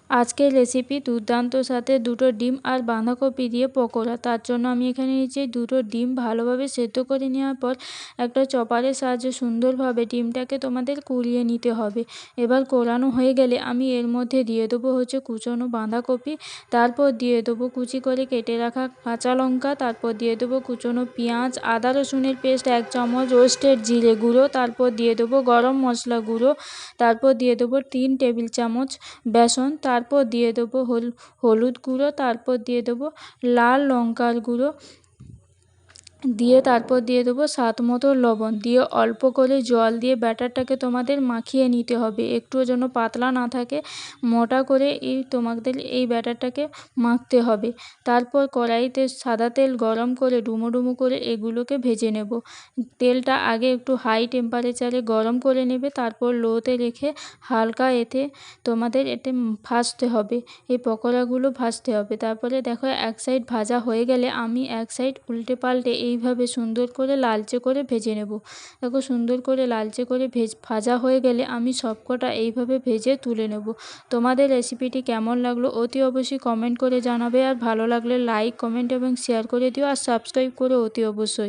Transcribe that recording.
আজকের রেসিপি দুর্দান্তর সাথে দুটো ডিম আর বাঁধাকপি দিয়ে পকোড়া। তার জন্য আমি এখানে নিয়েছি দুটো ডিম ভালোভাবে সেদ্ধ করে নেওয়ার পর একটা চপারের সাহায্যে সুন্দরভাবে ডিমটাকে তোমাদের কুড়িয়ে নিতে হবে। এবার কোরানো হয়ে গেলে আমি এর মধ্যে দিয়ে দেবো কুচনো বাঁধাকপি, তারপর দিয়ে দেবো কুচি করে কেটে রাখা কাঁচা লঙ্কা, তারপর দিয়ে দেবো কুচনো পেঁয়াজ, আদা রসুনের পেস্ট 1 চামচ, রোস্টেড জিরে গুঁড়ো, তারপর দিয়ে দেবো গরম মশলা গুঁড়ো, তারপর দিয়ে দেবো 3 টেবিল চামচ বেসন, তারপর দিয়ে দেবো হলুদ গুঁড়ো, তারপর দিয়ে দেবো লাল লঙ্কার গুঁড়ো, দিয়ে তারপর দিয়ে দেবো স্বাদ মতো লবণ, দিয়ে অল্প করে জল দিয়ে ব্যাটারটাকে তোমাদের মাখিয়ে নিতে হবে। একটুও যেন পাতলা না থাকে, মোটা করে তোমাদের এই ব্যাটারটাকে মাখতে হবে। তারপর কড়াইতে সাদা তেল গরম করে ডুমো ডুমো করে এগুলোকে ভেজে নেব। তেলটা আগে একটু হাই টেম্পারেচারে গরম করে নেবে, তারপর লোতে রেখে হালকা তোমাদের এতে ভাজতে হবে। এই পকোড়াগুলো ভাজতে হবে। তারপরে দেখো এক সাইড ভাজা হয়ে গেলে আমি এক সাইড উল্টে পাল্টে এইভাবে সুন্দর করে লালচে করে ভেজে নেব। দেখো সুন্দর করে লালচে করে ভাজা হয়ে গেলে আমি সবকটা এইভাবে ভেজে তুলে নেব। তোমাদের রেসিপিটি কেমন লাগলো অতি অবশ্যই কমেন্ট করে জানাবে, আর ভালো লাগলে লাইক, কমেন্ট এবং শেয়ার করে দিও, আর সাবস্ক্রাইব করো অতি অবশ্যই।